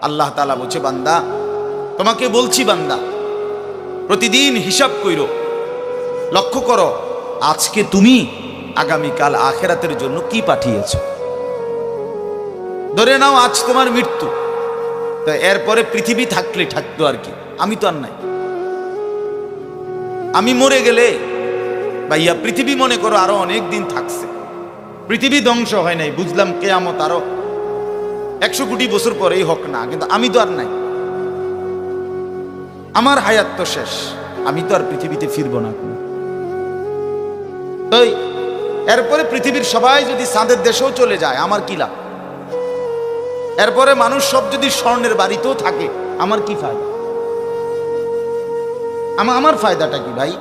আল্লাহ তাআলা বলছে, বান্দা তোমাকে বলছি, বান্দা প্রতিদিন হিসাব কইরো, লক্ষ্য করো আজকে তুমি আগামীকাল আখিরাতের জন্য কি পাঠিয়েছো। ধরে নাও আজ তোমার মৃত্যু, তো এরপরে পৃথিবী থাকলে থাকতো আর কি, আমি তো আর নাই। আমি মরে গেলে ভাইয়া পৃথিবী মনে করো আরো অনেক দিন থাকছে, পৃথিবী ধ্বংস হয় নাই, বুঝলাম কিয়ামত আরো 100 কোটি বছর পরেই হোক না, কিন্তু আমি তো আর নাই, আমার হায়াত তো শেষ, আমি তো আর পৃথিবীতে ফিরবো না। তাই এরপরে পৃথিবীর সবাই যদি চাঁদের দেশেও চলে যায় আমার কি লাভ? এরপরে মানুষ সব যদি স্বর্ণের বাড়িতেও থাকে আমার কি ফায়দা? আমার ফায়দাটা কি ভাই?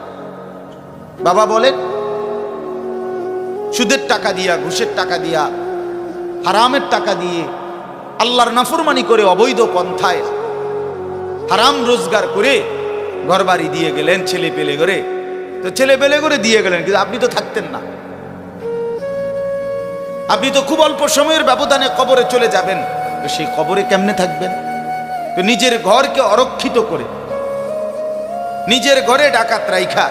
বাবা বলেন, সুদের টাকা দিয়া, ঘুষের টাকা দিয়া, হারামের টাকা দিয়ে, আল্লাহর নাফরমানি করে, অবৈধ পন্থায় হারাম রোজগার করে ঘরবাড়ি দিয়ে গেলেন, ছেলে পেলে করে, তো ছেলে পেলে করে দিয়ে গেলেন, কিন্তু আপনি তো থাকতেন না। আপনি তো খুব অল্প সময়ের ব্যবধানে কবরে চলে যাবেন, তো সেই কবরে কেমনে থাকবেন? তো নিজের ঘরকে অরক্ষিত করে, নিজের ঘরে ডাকাত রাইখা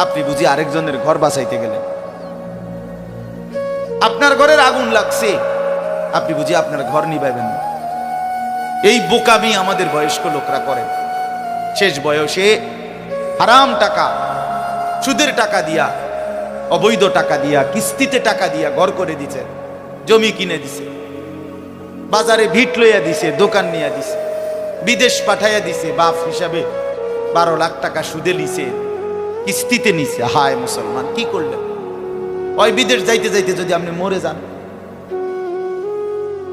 আপনি বুঝি আরেকজনের ঘর বাঁচাইতে গেলেন। আপনার ঘরের আগুন লাগছে, আপনি বুঝি আপনার ঘর নিভাইবেন না। এই বোকামি আমাদের বয়স্ক লোকরা করে। শেষ বয়সে হারাম টাকা, সুদের টাকা দিয়া, অবৈধ টাকা দিয়া, কিস্তিতে টাকা দিয়া ঘর করে দিছে, জমি কিনে দিছে, বাজারে ভিট লইয়া দিছে, দোকান নিয়ে দিছে, বিদেশ পাঠাইয়া দিছে, বাপ হিসাবে 12 লাখ টাকা সুদে লিছে, কিস্তিতে নিছে। হায় মুসলমান, কি করলেন? ওই বিদেশ যাইতে যাইতে যদি আপনি মরে যান,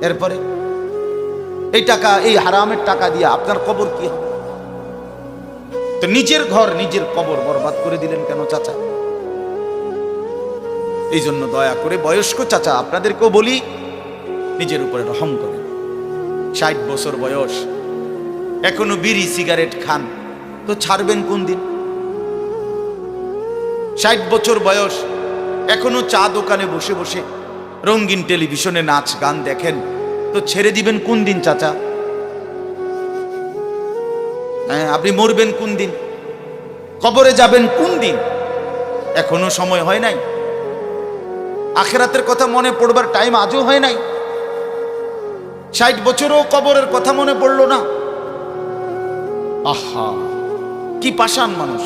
এরপরে এই টাকা, এই হারামের টাকা দিয়ে আপনার কবর কি হবে? তো নিজের ঘর, নিজের কবর বরবাদ করে দিলেন কেন চাচা? এই জন্য দয়া করে বয়স্ক চাচা আপনাদেরকেও বলি, নিজের উপরে রহম করেন। 60 বছর বয়স, এখনো বিড়ি সিগারেট খান, তো ছাড়বেন কোন দিন? 60 বছর বয়স, এখনো চা দোকানে বসে বসে রঙিন টেলিভিশনে নাচ গান দেখেন, তো ছেড়ে দিবেন কোন দিন চাচা? হ্যাঁ, আপনি মরবেন কোন দিন? কবরে যাবেন কোন দিন? এখনো সময় হয় নাই। আখিরাতের কথা মনে পড়বার টাইম আজও হয় নাই। 60 বছরও কবরের কথা মনে পড়লো না। আহা, কি পাষাণ মানুষ!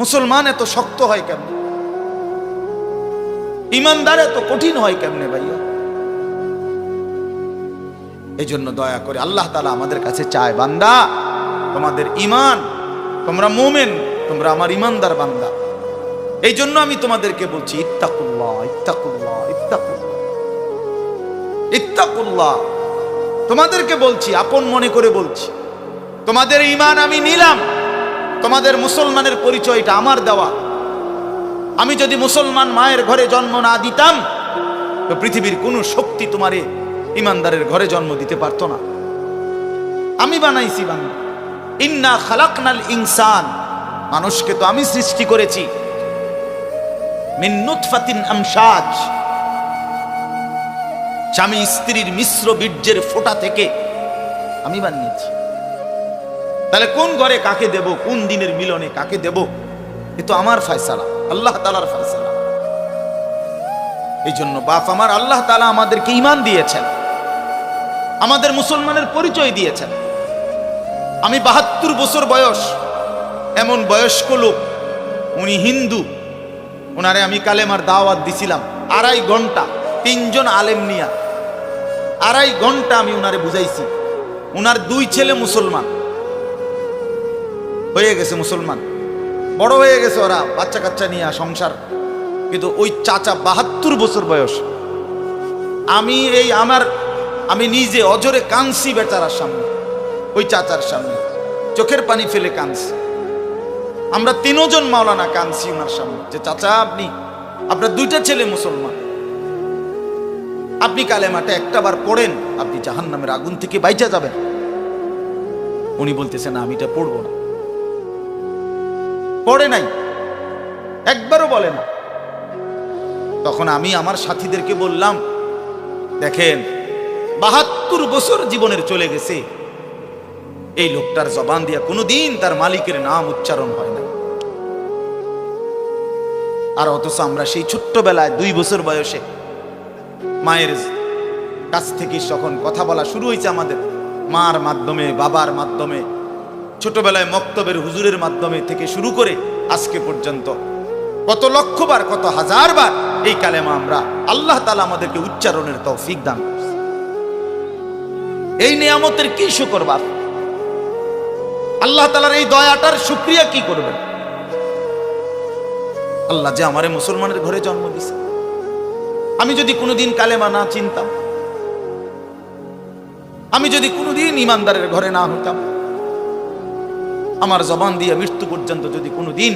মুসলমান এত শক্ত হয় কেমনে? ইমানদার এত কঠিন হয় কেমনে ভাইয়া? এই জন্য দয়া করে আল্লাহ তাআলা আমাদের কাছে চায়, বান্দা তোমাদের ইমান, তোমরা মুমিন, তোমরা আমার ইমানদার বান্দা। এই জন্য আমি তোমাদেরকে বলছি, ইত্তাকুল্লাহ, ইত্তাকুল্লাহ, ইত্তাকুল্লাহ, ইত্তাকুল্লাহ। তোমাদেরকে বলছি, আপন মনে করে বলছি, তোমাদের ইমান আমি নিলাম, তোমাদের মুসলমানের পরিচয়টা আমার দেওয়া। আমি যদি মুসলমান মায়ের ঘরে জন্ম না দিতাম, তো পৃথিবীর কোনো শক্তি তোমারে ইমানদারের ঘরে জন্ম দিতে পারতো না। আমি বানাইছি বান্দা। ইন্না খালাকনাল ইনসান, মানুষকে তো আমি সৃষ্টি করেছি মিন নুতফাতিন আমশাজ, স্বামী স্ত্রীর মিশ্র বীর্যের ফোঁটা থেকে আমি বানিয়েছি। তাহলে কোন ঘরে কাকে দেব, কোন দিনের মিলনে কাকে দেব, এ তো আমার ফয়সালা, আল্লাহ তাআলার ফয়সালা। এই জন্য বাপ আমার, আল্লাহ তাআলা আমাদেরকে ঈমান দিয়েছেন, আমাদের মুসলমানের পরিচয় দিয়েছেন। আমি 72 বছর বয়স, এমন বয়স্ক লোক, উনি হিন্দু, ওনারে আমি কালেমার দাওয়াত দিছিলাম 2.5 ঘন্টা, 3 জন আলেম নিয়া 2.5 ঘন্টা আমি উনারে বুঝাইছি। উনার 2 ছেলে মুসলমান হয়ে গেছে, মুসলমান বড় হয়ে গেছে, ওরা বাচ্চা কাচ্চা নিয়ে সংসার। কিন্তু ওই চাচা 72 বছর বয়স, আমি নিজে অজরে কাঁদছি বেচারার সামনে, ওই চাচার সামনে চোখের পানি ফেলে কাঁদছি। আমরা 3 জন মাওলানা কাঁদছি ওনার সামনে, যে চাচা আপনার 2টা ছেলে মুসলমান, আপনি কালেমাটা একটাবার পড়েন, আপনি জাহান্নামের আগুন থেকে বাইচা যাবেন। উনি বলতেছেন আমি এটা পড়বো না, পড়ে নাই, একবারও বলে না। তখন আমি আমার সাথীদেরকে বললাম, দেখেন 72 ৭২ বছর জীবনের চলে গেছে, এই লোকটার জবান দিয়া কোনোদিন তার মালিকের নাম উচ্চারণ হয় না। আর অথচ আমরা সেই ছোট্টবেলায় 2 বছর বয়সে মায়ের কাছ থেকে যখন কথা বলা শুরু হয়েছে, আমাদের মার মাধ্যমে, বাবার মাধ্যমে, ছোটবেলায় মক্তবের হুজুরের মাধ্যমে থেকে শুরু করে আজকে পর্যন্ত কত লক্ষবার, কত হাজারবার এই কালেমা আমরা আল্লাহ তাআলা আমাদেরকে উচ্চারণের তৌফিক দান করেছে। এই নিয়ামতের কি শুকর বাপ? আল্লাহ তাআলার এই দয়াটার শুকরিয়া কি করবেন? আল্লাহ যে আমারে মুসলমানের ঘরে জন্ম দিয়েছে। আমি যদি কোনোদিন কালেমা না চিনতাম, আমি যদি কোনোদিন ইমানদারের ঘরে না হতাম, আমার জবান দিয়ে মৃত্যু পর্যন্ত যদি কোনোদিন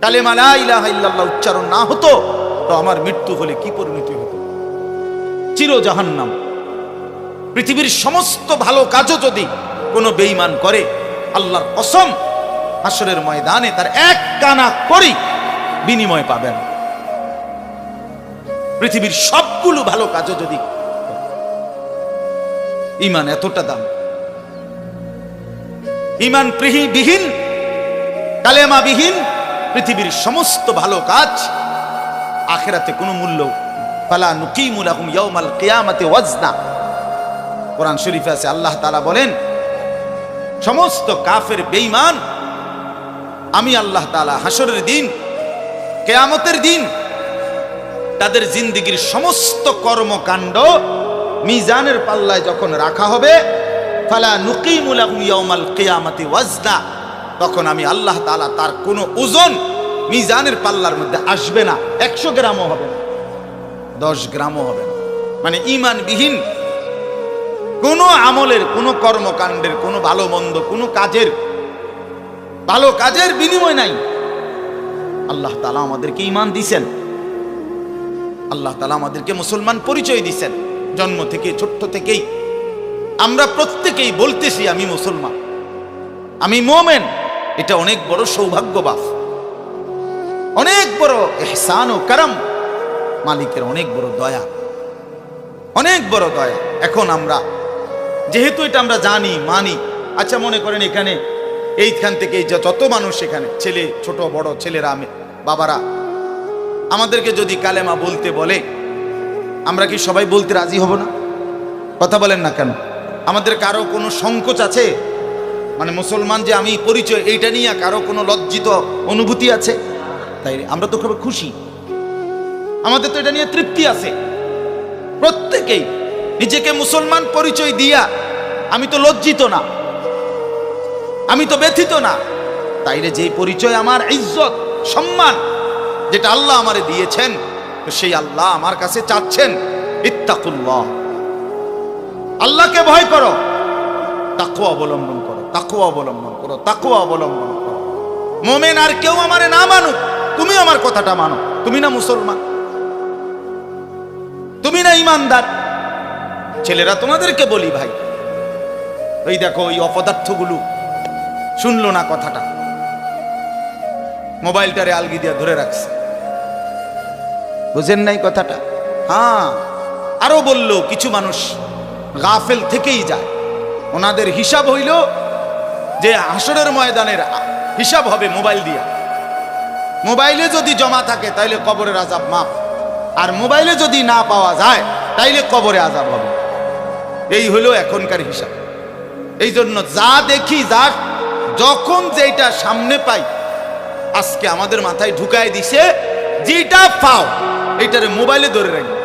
কালেমা লা ইলাহা ইল্লাল্লাহ উচ্চারণ না হতো, তো আমার মৃত্যু হলে কি পরিণতি হতো? চির জাহান্নাম। পৃথিবীর সমস্ত ভালো কাজও যদি কোনো বেঈমান করে, আল্লাহর কসম হাসরের ময়দানে তার এক কানা করি বিনিময় পাবেন। পৃথিবীর সবগুলো ভালো কাজও যদি, ঈমান এতটা দাম। ঈমান বিহীন, কালেমা বিহীন পৃথিবীর সমস্ত ভালো কাজ আখিরাতে কোনো মূল্য। ফালা নুকিমু লাহুম ইয়াউমাল কিয়ামাতি ওয়াজনা। কোরআন শরীফে আছে, আল্লাহ তাআলা বলেন, সমস্ত কাফের বেঈমান আমি আল্লাহ তাআলা হাসরের দিন, কিয়ামতের দিন তাদের জিন্দেগীর সমস্ত কর্মকাণ্ড মিজানের পাল্লায় যখন রাখা হবে, ফালা নুকিমু লাহুম ইয়াউমাল কিয়ামাতি ওয়াজনা, তখন আমি আল্লাহ তাআলা তার কোনো ওজন মিজানের পাল্লার মধ্যে আসবে না। 100 গ্রামও হবে না, 10 গ্রামও হবে না। মানে ঈমানবিহীন কোনো আমলের, কোনো কর্মকাণ্ডের, কোনো ভালো মন্দ, কোনো কাজের, ভালো কাজের বিনিময় নাই। আল্লাহ তাআলা আমাদেরকে ঈমান দিয়েছেন, আল্লাহ তাআলা আমাদেরকে মুসলমান পরিচয় দিয়েছেন। জন্ম থেকে, ছোট্ট থেকেই আমরা প্রত্যেকেই বলতেছি আমি মুসলমান, আমি মুমিন। এটা অনেক বড় সৌভাগ্য বাপ, অনেক বড় ইহসান ও করম, মালিকের অনেক বড় দয়া, অনেক বড় দয়া। এখন আমরা যেহেতু এটা আমরা জানি, মানি, আচ্ছা মনে করেন এখানে এইখান থেকে যত মানুষ এখানে, ছেলে, ছোট বড় ছেলেরা, বাবারা, আমাদেরকে যদি কালেমা বলতে বলে, আমরা কি সবাই বলতে রাজি হব না? কথা বলেন না কেন? আমাদের কারো কোনো সংকোচ আছে? মানে মুসলমান যে আমি পরিচয়, এইটা নিয়ে কারো কোনো লজ্জিত অনুভূতি আছে? তাই আমরা তো খুব খুশি, আমাদের তো এটা নিয়ে তৃপ্তি আছে। প্রত্যেকেই নিজেকে মুসলমান পরিচয় দিয়া আমি তো লজ্জিত না, আমি তো ব্যথিত না। তাইলে যে পরিচয় আমার ইজ্জত, সম্মান, যেটা আল্লাহ আমারে দিয়েছেন, সেই আল্লাহ আমার কাছে চাচ্ছেন ইত্তাকুল্লাহ, আল্লাহকে ভয় করো, তাকওয়া অবলম্বন করো, তাকওয়া অবলম্বন করো, তাকওয়া অবলম্বন করো। মুমিন আর কেউ আমারে না মানুক, তুমি আমার কথাটা মানো। তুমি না মুসলমান, তুমি না ইমানদার। ছেলেরা তোমাদেরকে বলি ভাই, ওই দেখো ওই অপদার্থগুলো শুনলো না কথাটা, মোবাইলটারে আলগি দিয়া ধরে রাখছে, বুঝেন নাই কথাটা? হ্যাঁ, আরো বললো কিছু মানুষ গাফেল থেকেই যায়, ওনাদের হিসাব হইল যে হাসরের ময়দানের হিসাব হবে মোবাইল দিয়া। মোবাইলে যদি জমা থাকে তাইলে কবরের আযাব মাফ, আর মোবাইলে যদি না পাওয়া যায় তাইলে কবরে আযাব হবে। এই হলো এখনকার হিসাব। এই জন্য যা দেখি, যা যখন যেটা সামনে পাই, আজকে আমাদের মাথায় ঢুকায় দিছে, যেটা পাও এইটারে মোবাইলে ধরে রাখবে,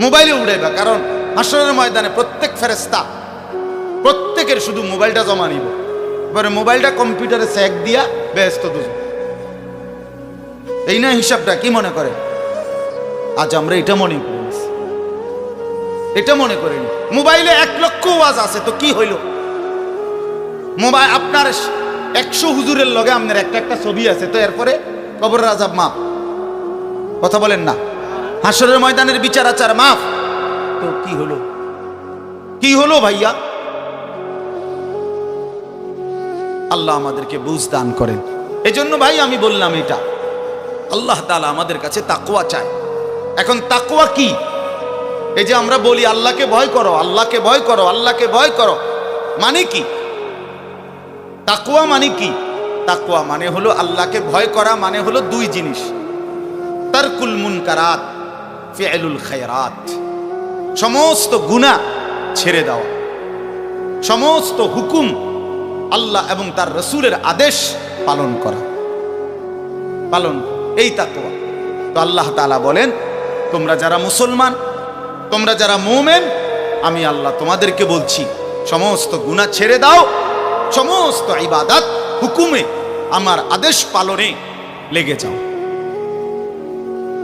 মোবাইলে উড়াইবা। কারণ হাসরের ময়দানে প্রত্যেক ফেরেশতা প্রত্যেকের শুধু মোবাইলটা জমা নিব, এবারে মোবাইলটা কম্পিউটারে চেক দিয়া ব্যস্ত দুজন। এই না হিসাবটা? কি মনে করে? আজ আমরা এটা মনে করি, এটা মনে করিনি। মোবাইলে 1 লক্ষ ওয়াজ আছে, তো কি হইল? মোবাইল আপনার 100 হুজুরের লগে আপনার একটা ছবি আছে, তো এরপরে কবরের আযাব মাফ। কথা বলেন না? হাসরের ময়দানের বিচার আচার মাফ, তো কি হলো? কি হলো ভাইয়া? আল্লাহ আমাদেরকে বুঝ দান করেন। এজন্য ভাই আমি বললাম, এটা আল্লাহ তাআলা আমাদের কাছে তাকওয়া চায়। এখন তাকওয়া কি? এই যে আমরা বলি আল্লাহকে ভয় করো, আল্লাহকে ভয় করো, আল্লাহকে ভয় করো, মানে কি? তাকওয়া মানে কি? তাকওয়া মানে হলো আল্লাহকে ভয় করা, মানে হলো দুই জিনিস, তারকুল মুনকারাত, ফি'লুল খায়রাত। সমস্ত গুনাহ ছেড়ে দেওয়া, সমস্ত হুকুম আল্লাহ এবং তার রাসূলের আদেশ পালন করা, পালন, এই তাকওয়া। তো আল্লাহ তাআলা বলেন, তোমরা যারা মুসলমান, তোমরা যারা মুমিন, আমি আল্লাহ তোমাদেরকে বলছি সমস্ত গুনাহ ছেড়ে দাও, সমস্ত ইবাদত হুকুমে আমার আদেশ পালনে লেগে যাও,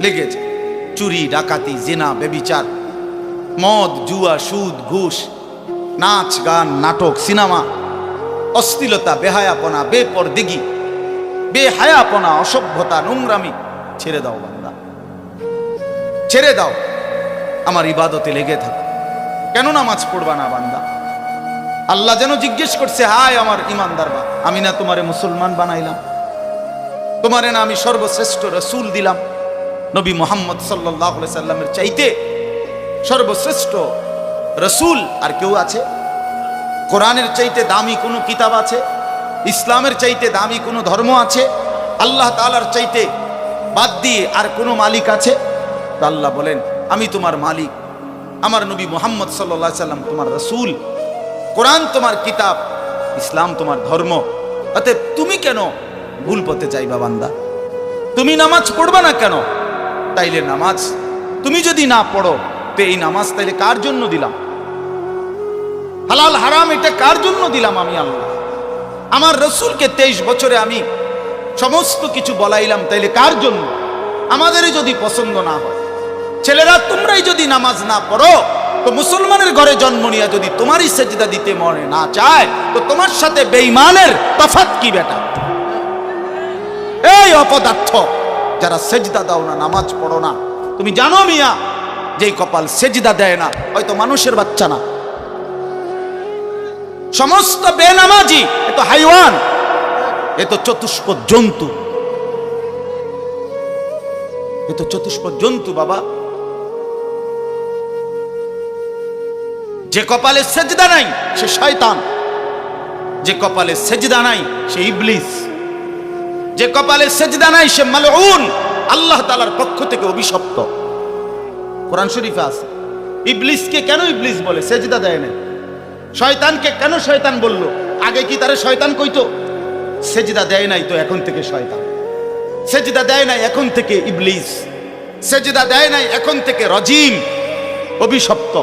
লেগে যাও। চুরি, ডাকাতি, জিনা, ব্যভিচার, মদ, জুয়া, সুদ, ঘুষ, নাচ, গান, নাটক, সিনেমা, অশ্লীলতা, বেহায়াপনা, বেপরদেগি, বেহায়াপনা, অসভ্যতা, নোংরামি ছেড়ে দাও বান্দা, ছেড়ে দাও, আমার ইবাদতে লেগে থাকো। কেন নামাজ পড়বা না বান্দা? আল্লাহ যেন জিজ্ঞেস করছে, হায় আমার ইমানদার বা, আমি না তোমারে মুসলমান বানাইলাম? তোমারে না আমি সর্বশ্রেষ্ঠ রাসূল দিলাম? নবী মুহাম্মদ সাল্লাল্লাহু আলাইহি সাল্লামের চাইতে সর্বশ্রেষ্ঠ রাসূল আর কেউ আছে? কোরআনের চাইতে দামি কোনো কিতাব আছে? ইসলামের চাইতে দামি কোনো ধর্ম আছে? আল্লাহ তাআলার চাইতে বাদ দিয়ে আর কোনো মালিক আছে? তো আল্লাহ বলেন, আমি তোমার মালিক, আমার নবী মুহাম্মদ সাল্লাল্লাহু আলাইহি সাল্লাম তোমার রাসূল, কোরআন তোমার কিতাব, ইসলাম তোমার ধর্ম। অতএব তুমি কেন ভুল পথে যাইবা বান্দা? তুমি নামাজ পড়বা না কেন? তাইলে নামাজ তুমি যদি না পড়ো, তো এই নামাজ তাইলে কার জন্য দিলাম? হালাল হারাম এটা কার জন্য দিলাম? আমি আল্লাহ। আমার রাসূলকে 23 বছরে আমি সমস্ত কিছু বলাইলাম, তাইলে কার জন্য? আমাদেরই যদি পছন্দ না হয়, ছেলেরা তোমরাই যদি নামাজ না পড়ো, তো মুসলমানের ঘরে জন্ম নিয়ে যদি তোমারই সেজদা দিতে মনে না চায়, তো তোমার সাথে বেঈমানের তফাৎ কি বেটা? এই অপদার্থ যারা সেজদা দাও না, নামাজ পড়ো না, তুমি জানো মিয়া, যেই কপাল সেজদা দেয় না, হয়তো মানুষের বাচ্চা না, সমস্ত বেনামাজি এ তো হাইওয়ান, এ তো চতুষ্পদ জন্তু, এ তো চতুষ্পদ জন্তু বাবা। যে কপালে সেজদা নাই সে শয়তান, যে কপালে সেজদা নাই সে ইবলিস, যে কপালে সেজদা নাই সে মালউন, আল্লাহ তাআলার পক্ষ থেকে অভিশপ্ত। কোরআন শরীফে আছে। ইবলিসকে কেন ইবলিস বলে? সেজদা দেয় না। শয়তানকে কেন শয়তান বলল? আগে কি তারে শয়তান কইতো? সেজদা দেয় নাই তো এখন থেকে শয়তান, সেজদা দেয় নাই এখন থেকে ইবলিস, সেজদা দেয় নাই এখন থেকে রজিম, অভিশপ্ত,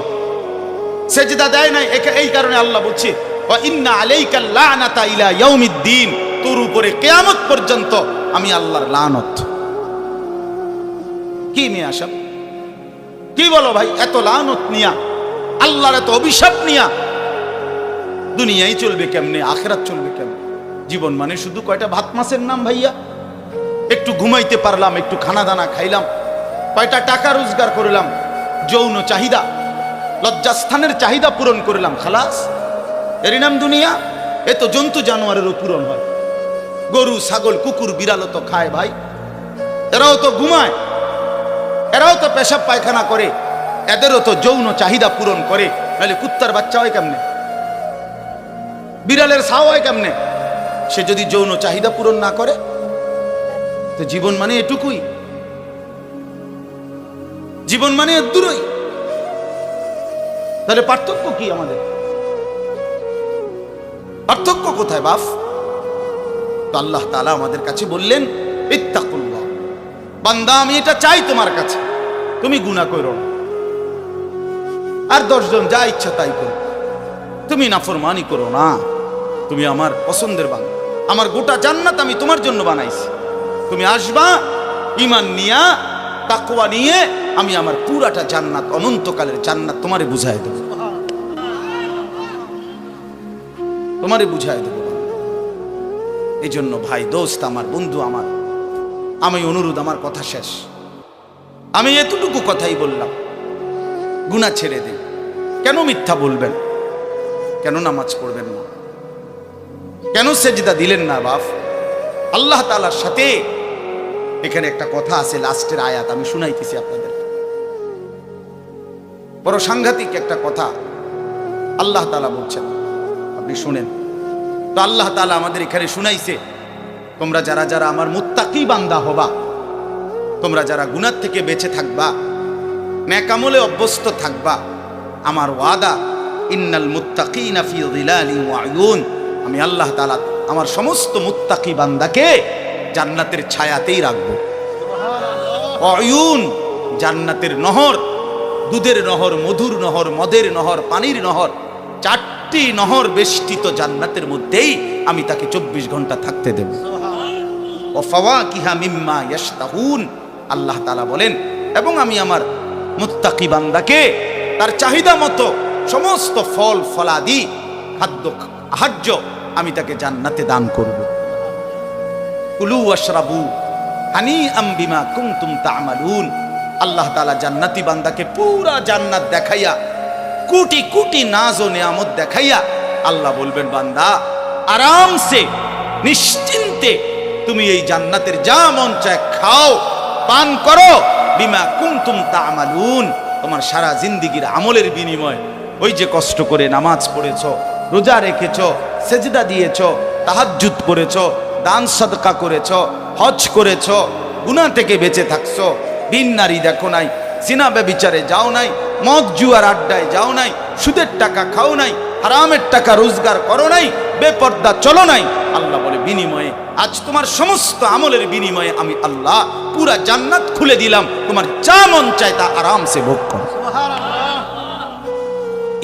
সেজদা দেয় নাই। এই কারণে আল্লাহ বলছে, ওয়া ইন্না আলাইকাল লানাতা ইলা ইয়াউমিদ্দিন, তোর উপরে কিয়ামত পর্যন্ত আমি আল্লাহর লানত। কি মিয়া সব কি বলো ভাই? এত লানত নিয়া, আল্লাহর এত অভিশাপ নিয়া দুনিয়ায় চলবে কেমনে? আখিরাত চলবে কেমনে? জীবন মানে শুধু কয়টা ভাত মাছের নাম ভাইয়া? একটু ঘুমাইতে পারলাম, একটু খানা দানা খাইলাম, কয়টা টাকা রোজগার করলাম, যৌন চাহিদা, লজ্জাস্থানের চাহিদা পূরণ করলাম, খালাস, এরই নাম দুনিয়া? এ তো জন্তু জানোয়ারেরও পূরণ হয়। গরু, ছাগল, কুকুর, বিড়ালও তো খায় ভাই, এরাও তো ঘুমায়, এরাও তো পেশাব পায়খানা করে, এদেরও তো যৌন চাহিদা পূরণ করে। নাহলে কুত্তার বাচ্চা হয় কেমনে? বিড়ালের ছাও হয় কেমনে? সে যদি যৌন চাহিদা পূরণ না করে, তো জীবন মানে এটুকুই, জীবন মানে দূরই। তাহলে পার্থক্য কি আমাদের? পার্থক্য কোথায় বাপ? তো আল্লাহ তাআলা আমাদের কাছে বললেন, ইত্তাকুল্লাহ, বান্দা আমি এটা চাই তোমার কাছে, তুমি গুনাহ করো না, আর 10 জন যা ইচ্ছা তাই করো, তুমি নাফরমানি করো না, তুমি আমার পছন্দের বান্দা, আমার গোটা জান্নাত আমি তোমার জন্য বানাইছি, তুমি আসবা ঈমান নিয়া, তাকওয়া নিয়ে, আমি আমার পুরাটা জান্নাত, অনন্তকালের জান্নাত তোমারে বুঝাই দেব, তোমারে বুঝাই দেব। এই জন্য ভাই, দোস্ত আমার, বন্ধু আমার, আমি অনুরোধ, আমার কথা শেষ, আমি এতটুকু কথাই বললাম, গুনাহ ছেড়ে দিন। কেন মিথ্যা বলবেন? কেন নামাজ পড়বেন না? কেন সেজদা দিলেন না বাপ? আল্লাহ তাআলার সাথে এখানে একটা কথা আছে, লাস্টের আয়াত আমি শুনাইতেছি আপনাদের। বড় সাংঘাতিক একটা কথা আল্লাহ তাআলা বলছেন, আপনি শুনেন। তো আল্লাহ তাআলা আমাদের এখানে শুনাইছে, তোমরা যারা যারা আমার মুত্তাকি বান্দা হবা, তোমরা যারা গুনাহ থেকে বেঁচে থাকবা, নেক আমলে অভ্যস্ত থাকবা, আমার ওয়াদা ইন্নাল মুত্তাকিনা ফি যিলালিন ওয়া আয়ুন, আমি আল্লাহ তাআলা আমার সমস্ত মুত্তাকি বান্দাকে জান্নাতের ছায়াতেই রাখবো। আয়ুন, জান্নাতের নহর, দুধের নহর, মধুর নহর, মদের নহর, পানির নহর, 4টি নহর বেষ্টিত জান্নাতের মধ্যেই আমি তাকে 24 ঘন্টা থাকতে দেব। ওয়া ফাওয়াকিহা মিম্মা ইয়াশতাহুন, আল্লাহ তাআলা বলেন, এবং আমি আমার মুত্তাকি বান্দাকে তার চাহিদা মতো সমস্ত ফল ফলাদি খাদ্য আহার্য আমি তাকে জান্নাতে দান করব। কুলু ওয়াশরাবু হানিআম বিমা কুনতুম তা'মালুন, আল্লাহ তাআলা জান্নাতি বান্দাকে পুরা জান্নাত দেখাইয়া, কোটি কোটি নাজ ও নিয়ামত দেখাইয়া আল্লাহ বলবেন, বান্দা আরামসে নিশ্চিন্তে তুমি এই জান্নাতের যা মন চায় খাও, পান করো, বিমা কুনতুম তা'মালুন, তোমার সারা জিন্দেগীর আমলের বিনিময়, ওই যে কষ্ট করে নামাজ পড়েছো, রোজা রেখেছো, সেজদা দিয়েছো, তাহাজ্জুদ পড়েছো, দান সাদকা করেছো, হজ করেছো, গুনাহ থেকে বেঁচে থাকছো, ভিন নারী দেখো নাই, জিনা ব্যভিচারে যাও নাই, মদ জুয়ার আড্ডায় যাও নাই, সুদের টাকা খাও নাই, হারামের টাকা রোজগার করো নাই, বেপর্দা চলো নাই, আল্লাহ বলে বিনিময়ে আজ তোমার সমস্ত আমলের বিনিময়ে আমি আল্লাহ পুরা জান্নাত খুলে দিলাম, তোমার যা মন চায় তা আরামসে ভোগ করো।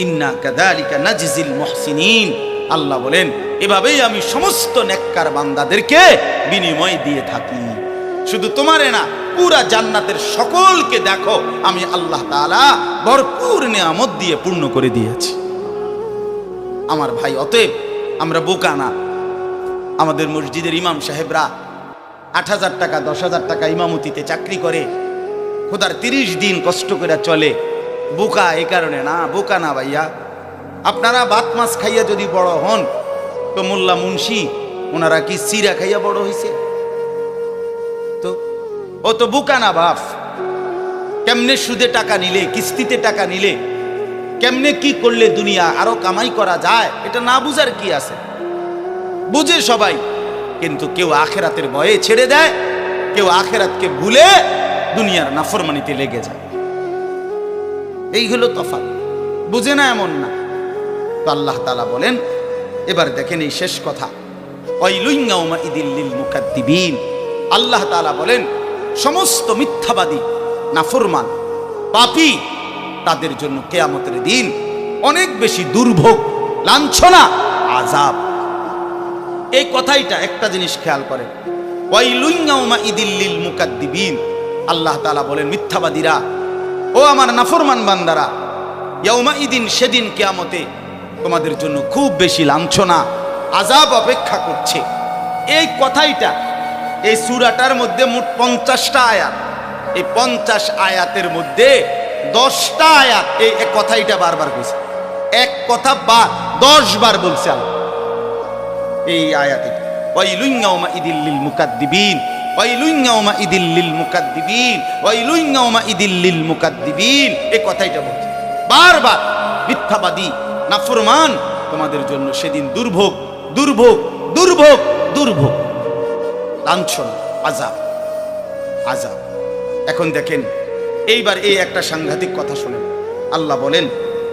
ইন্না কাযালিকা নাজিজিল মুহসিনিন, আল্লাহ বলেন এভাবেই আমি সমস্ত নেককার বান্দাদেরকে বিনিময় দিয়ে থাকি। শুধু তোমারে না, পুরা জান্নাতের সকলকে দেখো আমি আল্লাহ তাআলা ভরপুর নিয়ামত দিয়ে পূর্ণ করে দিয়েছি। আমার ভাই, অতএব আমরা বোকা না। আমাদের মসজিদের ইমাম সাহেবরা 8,000 টাকা 10,000 টাকা ইমামতিতে চাকরি করে, খোদার 30 দিন কষ্ট করে চলে। বোকা এই কারণে না, বোকা না ভাইয়া। আপনারা ভাত মাছ খাইয়া যদি বড় হন, তো মোল্লা মুন্সি ওনারা কি সিরা খাইয়া বড় হয়েছে? তো ও তো বোকা না বাপ। কেমনে সুদে টাকা নিলে, কিস্তিতে টাকা নিলে, কেমনে কি করলে দুনিয়া আরো কামাই করা যায়, এটা না বুঝার কি আছে? বুঝে সবাই, কিন্তু কেউ আখেরাতের ভয়ে ছেড়ে দেয়, কেউ আখেরাতকে ভুলে দুনিয়ার নাফরমানিতে লেগে যায়। এই হলো তফাৎ। বুঝে না এমন না। তো আল্লাহ তাআলা বলেন, এবার দেখেন এই শেষ কথা, ওয়াইলুন ইয়াউমাইযিল লিল মুকাদ্দিবিন, আল্লাহ তাআলা বলেন সমস্ত মিথ্যাবাদী, নাফরমান, পাপী, তাদের জন্য কিয়ামতের দিন অনেক বেশি দুর্ভোগ, লাঞ্ছনা, আযাব। এই কথাইটা একটা জিনিস খেয়াল করেন, ওয়াইলুন ইয়াউমাইযিল লিল মুকাদ্দিবিন, আল্লাহ তাআলা বলেন মিথ্যাবাদীরা, ও আমার নাফরমান বান্দারা, ইয়াউমাইদিন, সেদিন কিয়ামতে তোমাদের জন্য খুব বেশি লাঞ্ছনা, আযাব অপেক্ষা করছে। এই কথাইটা এই সূরাটার মধ্যে মোট 50টা আয়াত। এই 50 আয়াতের মধ্যে 10টা আয়াত এই কথাইটা বারবার কইছে। এক কথা 10 বার বলছে আল্লাহ এই আয়াতে, ওয়াইলুন ইয়াউমাইদিল লিল মুকাদ্দিবিন, ওয়াইলুন ইয়াউমাইদিল লিল মুকাদ্দিবিন, ওয়াইলুন ইয়াউমাইদিল লিল মুকাদ্দিবিন, এই কথাইটা বলছে বারবার। মিথ্যাবাদী, নাফরমান, তোমাদের জন্য সেদিন দুর্ভোগ, দুর্ভোগ, দুর্ভোগ, দুর্ভোগ, লাঞ্ছনা, আযাব, আযাব। এখন দেখেন এইবার এই একটা সাংঘাতিক কথা শুনেন। আল্লাহ বলেন,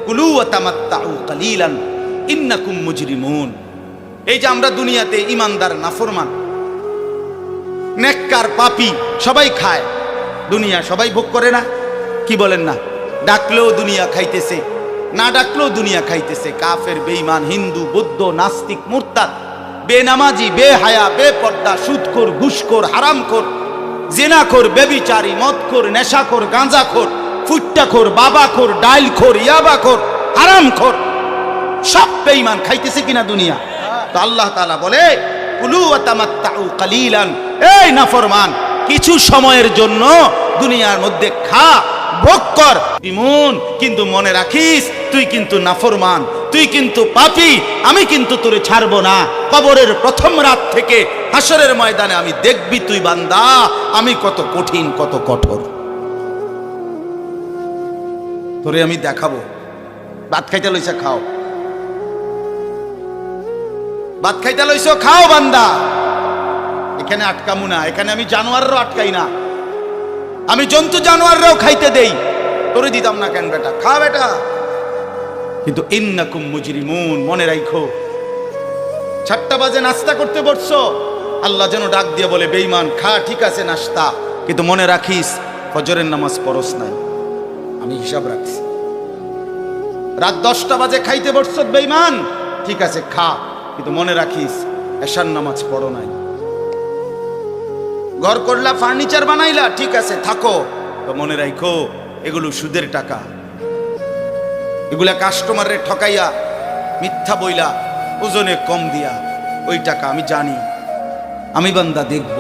কুলু ওয়া তামাত্তাউ কালিলান ইন্নাকুম মুজরিমুন। এই যে আমরা দুনিয়াতে ইমানদার, নাফরমান, নেককার, পাপী সবাই খায়, দুনিয়া সবাই ভোগ করে না? কি বলেন না? ডাকলেও দুনিয়া খাইতেছে, না ডাকলেও দুনিয়া খাইতেছে। কাফের, বেঈমান, হিন্দু, বৌদ্ধ, নাস্তিক, মুরতাদ, বেনামাজি, বেহায়া, বেপর্দা, সুদখোর, ঘুষখোর, হারামখোর, জিনাখোর, বেবিচারী, মদখোর, নেশাখোর, গাঁজাখোর, ফুট্টাখোর, বাবাখোর, ডাইলখোর, ইয়াবাখোর, হারামখোর, সব বেঈমান খাইতেছে কিনা দুনিয়া? তো আল্লাহ তাআলা বলে, কুলু ওয়া তামাত্তাউ কালিলান, এই নাফরমান, কিছু সময়ের জন্য দুনিয়ার মধ্যে খা, ভোগ কর, ইমন, কিন্তু মনে রাখিস তুই কিন্তু নাফরমান, তুই কিন্তু পাপী, আমি কিন্তু তোরে ছাড়বো না। কবরের প্রথম রাত থেকে হাসরের ময়দানে আমি দেখবি তুই বান্দা আমি কত কঠিন, কত কঠোর। তোরে আমি দেখাবো। ভাত খাইতে লইছে, খাও। ভাত খাইতে লইছো, খাও বান্দা। এখানে আটকামু না, এখানে আমি জানোয়াররাও আটকাই না, আমি জন্তু জানোয়াররাও খাইতে দেই। তোরে দিতাম না কেন বেটা, খা বেটা। কিন্তু ইন্নাকুম মুজরিমুন, মনে রাখো 7টা বাজে নাস্তা করতে বসছো, আল্লাহ যেন ডাক দিয়ে বলে বেঈমান খা, ঠিক আছে নাস্তা, কিন্তু মনে রাখিস ফজরের নামাজ পড়স নাই। আমি হিসাব রাখছি। রাত 10টা বাজে খাইতে বসছো বেঈমান, ঠিক আছে খা, কিন্তু মনে রাখিস এশার নামাজ পড়ো নাই। ঘর করলা, ফার্নিচার বানাইলা, ঠিক আছে থাকো, তো মনে রাখো এগুলো সুদের টাকা। এগুলা কাস্টমারের ঠকাইয়া, মিথ্যা বইলা, ওজনে কম দিয়া, ওই টাকা আমি জানি, আমি বান্দা দেখব।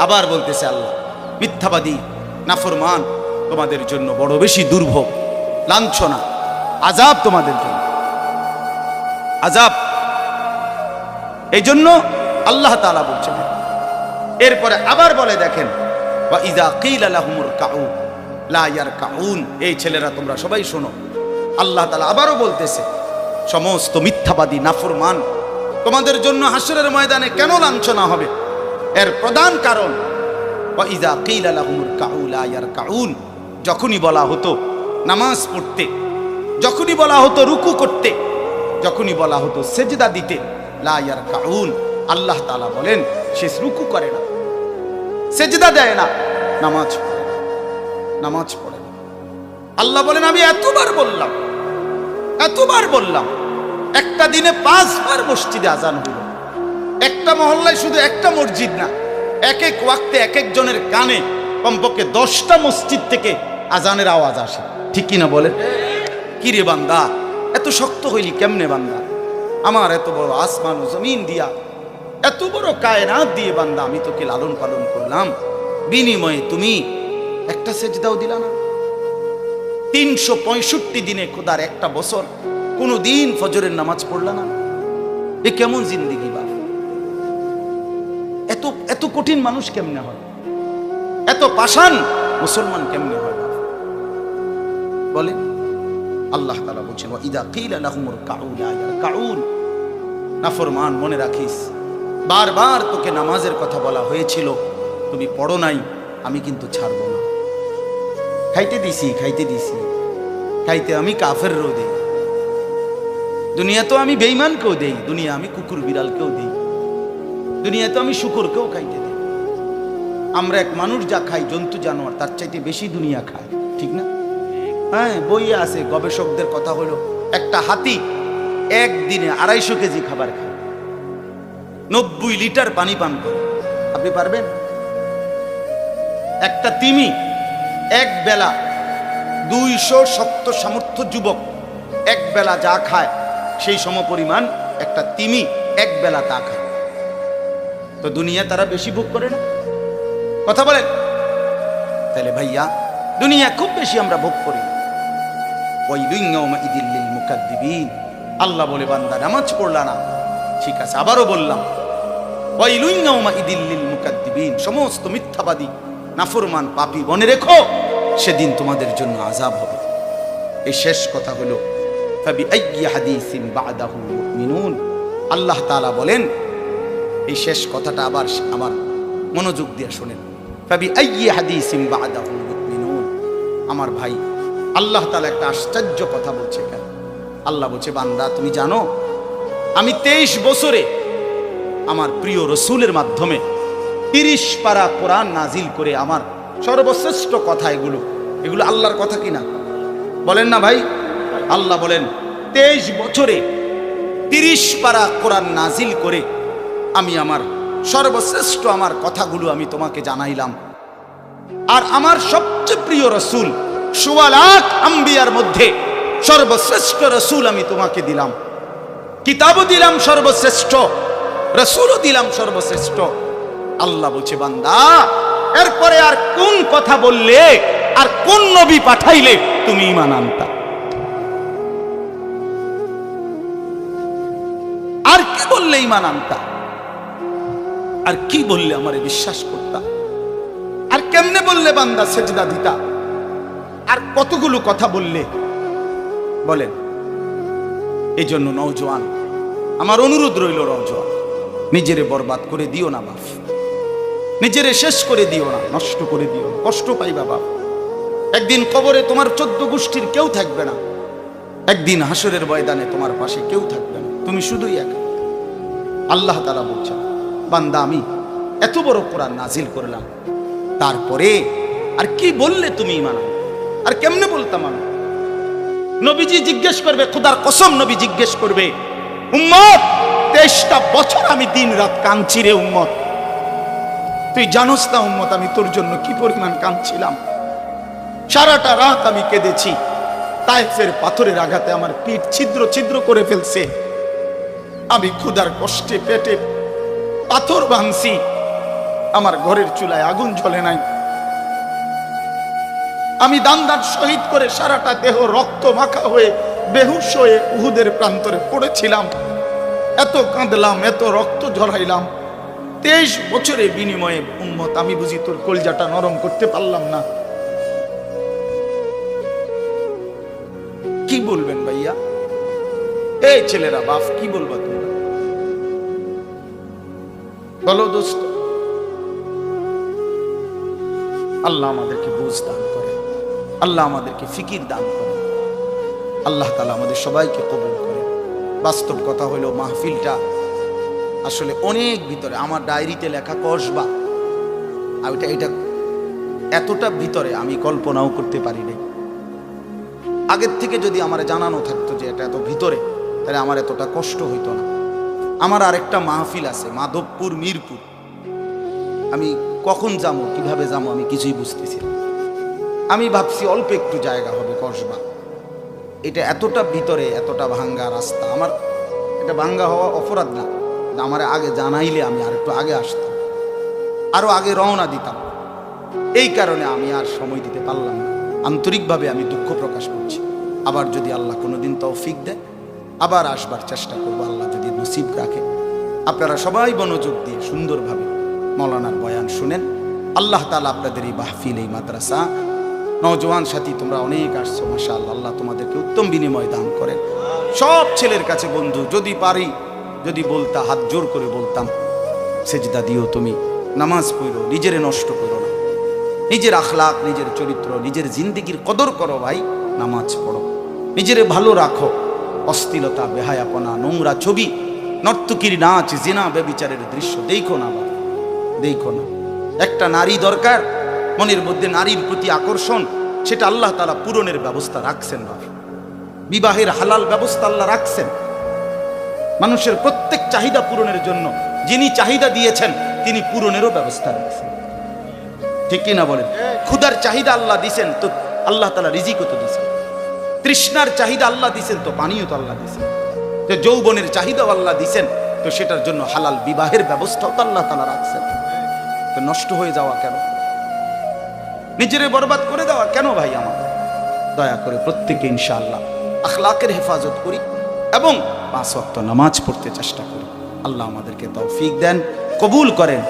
আবার বলতেছে আল্লাহ, মিথ্যাবাদী নাফরমান তোমাদের জন্য বড় বেশি দুর্ভোগ, লাঞ্ছনা, আযাব তোমাদের জন্য, আযাব। এই জন্য আল্লাহ তাআলা বলছেন। এরপরে আবার বলে দেখেন, ওয়া ইযা কিলা লাহুমুর কাউ লা ইয়ারকাউন। এই ছেলেরা তোমরা সবাই শোনো, আল্লাহ তাআলা আবারও বলতেছে সমস্ত মিথ্যাবাদী নাফরমান তোমাদের জন্য হাসরের ময়দানে কেন লাঞ্ছনা হবে, এর প্রধান কারণ ওয়া ইযা কিলা লাহুমুর কাউ লা ইয়ারকাউন। যখনই বলা হতো নামাজ পড়তে, যখনই বলা হতো রুকু করতে, যখনই বলা হতো সেজদা দিতে, লা ইয়ারকাউন, আল্লাহ তাআলা বলেন সে রুকু করে না, সেজদা দেয় না, নামাজ পড়ে না, নামাজ পড়ে না। আল্লাহ বলেন আমি এতবার বললাম, এতবার বললাম, একটা দিনে 5 বার মসজিদে আজান হলো। একটা মহল্লায় শুধু একটা মসজিদ না, এক এক ওয়াক্তে এক একজনের কানে কমপক্ষে 10টা মসজিদ থেকে আজানের আওয়াজ আসে, ঠিক কিনা বলেন? কি রে বান্দা, এত শক্ত হইলি কেমনে বান্দা? আমার এত বড় আসমান ও জমিন দিয়া, এত বড় কায়নাত দিয়ে বান্দা আমি তোকে লালন পালন করলাম, বিনিময়ে তুমি একটা সেজদাও দিলা না। 365 দিনে খোদার একটা বছর কোনো দিন ফজরের নামাজ পড়লা না। এ কেমন জিন্দেগি বাপ? এত এত কঠিন মানুষ কেমনে হয়? এত পাষাণ মুসলমান কেমনে হয় বাপ? বলে আল্লাহ তাআলা বলছেন, ওয়া ইযা কিলা লাহুমুর কাউ লা ইয়ারকাউন। নাফরমান মনে রাখিস, বারবার তোকে নামাজের কথা বলা হয়েছিল, তুমি পড়ো নাই, আমি কিন্তু ছাড়বো না। খাইতে দিছি, খাইতে দিছি, খাইতে আমি কাফেরও দেই, দুনিয়া তো আমি বেঈমানকেও দেই, দুনিয়া আমি কুকুর বিড়ালকেও দেই, দুনিয়া তো আমি শুকরকেও খাইতে দেই। আমরা এক মানুষ যা খাই, জন্তু জানোয়ার তার চাইতে বেশি দুনিয়া খায়, ঠিক না? হ্যাঁ, বইয়ে আছে, গবেষকদের কথা হলো একটা হাতি একদিনে 250 কেজি খাবার খায়, 90 লিটার পানি পান করে। আপনি পারবেন? একটা তিমি এক বেলা 200 শক্ত সামর্থ্য যুবক এক বেলা যা খায়, সেই সমপরিমাণ একটা তিমি এক বেলা তা খায়। তো দুনিয়া তারা বেশি ভোগ করে না? কথা বলেন। তাহলে ভাইয়া দুনিয়া খুব বেশি আমরা ভোগ করি। আল্লাহ বলে বান্দা নামাজ পড়লা না, ঠিক আছে আবারও বললাম, সমস্ত মিথ্যাবাদী নাফরমান পাপী মনে রেখো সেদিন তোমাদের জন্য আযাব হবে। এই শেষ কথা হলো আল্লাহ তাআলা বলেন, এই শেষ কথাটা আবার আমার মনোযোগ দিয়ে শোনেন। আমার ভাই, আল্লাহ তাআলা একটা আশ্চর্য কথা বলছে। কেন? আল্লাহ বলছে, বান্দা তুমি জানো আমি 23 বছরে আমার প্রিয় রসুলের মাধ্যমে 30 পারা কোরআন নাজিল করে, আমার সর্বশ্রেষ্ঠ কথা এগুলো, এগুলো আল্লাহর কথা কিনা বলেন না ভাই? আল্লাহ বলেন 23 বছরে 30 পারা কোরআন নাজিল করে আমি আমার সর্বশ্রেষ্ঠ আমার কথাগুলো আমি তোমাকে জানাইলাম। আর আমার সবচেয়ে প্রিয় রসুল 1.25 লাখ আম্বিয়ার মধ্যে সর্বশ্রেষ্ঠ রসুল আমি তোমাকে দিলাম, কিতাবও দিলাম সর্বশ্রেষ্ঠ, রসুলও দিলাম সর্বশ্রেষ্ঠ। আল্লাহ বলছে, বান্দা এরপরে আর কোন কথা বললে, আর কোন নবী পাঠাইলে তুমি ঈমান আনতা? আর কি বললে ঈমান আনতা? আর কি বললে আমারে বিশ্বাস করতা? আর কেমনে বললে বান্দা সেজদা দিতা, আর কতগুলো কথা বললে বলেন। এই জন্য নওজোয়ান, আমার অনুরোধ রইল, নওজোয়ান নিজেরে বরবাদ করে দিও না বাপ, নিজেরে শেষ করে দিও না, নষ্ট করে দিও না, কষ্ট পাইবা বাপ। একদিন কবরে তোমার 14 গোষ্ঠীর কেউ থাকবে না, একদিন হাসরের ময়দানে তোমার পাশে কেউ থাকবে না, তুমি শুধুই একা। আল্লাহ তাআলা বলছেন, বান্দা আমি এত বড় কোরআন নাজিল করলাম, তারপরে আর কি বললে তুমি ঈমান আনো? আর কেমনে বলতাম আমি? নবীজি জিজ্ঞেস করবে, খোদার কসম নবী জিজ্ঞেস করবে, উম্মত 23টা বছর আমি দিন রাত কাঁদছি রে উম্মত, তুই জানোস না উম্মত আমি তোর জন্য কি পরিমাণ কাঁদছিলাম। সারাটা রাত আমি কেঁদেছি, তায়েফের পাথরের আঘাতে আমার পিঠ ছিদ্র ছিদ্র করে ফেলছে, আমি ক্ষুধার কষ্টে পেটে পাথর ভাঙছি, আমার ঘরের চুলায় আগুন জ্বলে নাই, আমি দান শহীদ করে সারাটা দেহ রক্ত মাখা হয়ে বেহুশ হয়ে উহুদের প্রান্তরে পড়েছিলাম, এত কাঁদলাম, এত রক্ত ঝরাইলাম, 23 বছরের বিনিময়ে উম্মত আমি বুঝি তোর কলজাটা নরম করতে পারলাম না। কি বলবেন ভাইয়া? এই ছেলেরা বাপ কি বলবা তোমরা? বলো দোস্ত। আল্লাহ আমাদেরকে বুঝ দান করে, আল্লাহ আমাদেরকে ফিকির দান করে, আল্লাহ তাআলা আমাদের সবাইকে কবুল করে। বাস্তব কথা হলো মাহফিলটা আসলে অনেক ভিতরে, আমার ডায়েরিতে লেখা কসবা, আর এটা এতটা ভিতরে আমি কল্পনাও করতে পারি নাই। আগের থেকে যদি আমার জানানো থাকতো যে এটা এত ভিতরে, তাহলে আমার এতটা কষ্ট হইতো না। আমার আরেকটা মাহফিল আছে মাধবপুর, মিরপুর, আমি কখন যাবো, কিভাবে যাবো আমি কিছুই বুঝতেছি না। আমি ভাবছি অল্প একটু জায়গা হবে কসবা, এটা এতটা ভিতরে, এতটা ভাঙ্গা রাস্তা, আমার এটা ভাঙ্গা হওয়া অপরাধ না, আমার আগে জানাইলে আমি আর একটু আগে আসতাম, আরো আগে রওনা দিতাম। এই কারণে আমি আর সময় দিতে পারলাম না। আন্তরিকভাবে আমি দুঃখ প্রকাশ করছি। আবার যদি আল্লাহ কোনোদিন তৌফিক দেয় আবার আসবার চেষ্টা করব, আল্লাহ যদি নসিব রাখে। আপনারা সবাই মনোযোগ দিয়ে সুন্দরভাবে মৌলানার বয়ান শুনেন। আল্লাহ তাআলা আপনাদের এই মাহফিল, এই মাদ্রাসা, নওজোয়ান সাথী তোমরা অনেক আসছো, মাশাআল্লাহ, আল্লাহ তোমাদেরকে উত্তম বিনিময় দান করেন। সব ছেলের কাছে বন্ধু, যদি পারি, যদি বলতা, হাত জোর করে বলতাম, সেজদা দিও, তুমি নামাজ পড়ো, নিজেরে নষ্ট করো না, নিজের আখলাক, নিজের চরিত্র, নিজের জিন্দেগির কদর করো ভাই, নামাজ পড়ো, নিজেরে ভালো রাখো। অশ্লীলতা, বেহায়াপনা, নোংরা ছবি, নর্তকীর নাচ, জিনা, ব্যভিচারের দৃশ্য দেখো না বাবা, দেখো না। একটা নারী দরকার, মনের মধ্যে নারীর প্রতি আকর্ষণ, সেটা আল্লাহ তাআলা পূরণের ব্যবস্থা রাখছেন বাবা। বিবাহের হালাল ব্যবস্থা আল্লাহ রাখছেন। মানুষের প্রত্যেক চাহিদা পূরণের জন্য যিনি চাহিদা দিয়েছেন তিনি পূরণেরও ব্যবস্থা রাখছেন, ঠিক কিনা বলেন? ক্ষুধার চাহিদা আল্লাহ দিছেন, তো আল্লাহ তাআলা রিজিকও তো দিছেন। তৃষ্ণার চাহিদা আল্লাহ দিছেন, তো পানিও তো আল্লাহ দিছেন। যে যৌবনের চাহিদাও আল্লাহ দিছেন, তো সেটার জন্য হালাল বিবাহের ব্যবস্থাও তো আল্লাহ তাআলা রাখছেন। তো নষ্ট হয়ে যাওয়া কেন? নিজেরে বরবাদ করে দেওয়া কেন ভাই? আমাদের দয়া করে প্রত্যেকে ইনশাআল্লাহ আখলাকের হেফাজত করি এবং 5 ওয়াক্ত নামাজ পড়তে চেষ্টা করি। আল্লাহ আমাদেরকে তৌফিক দেন, কবুল করেন।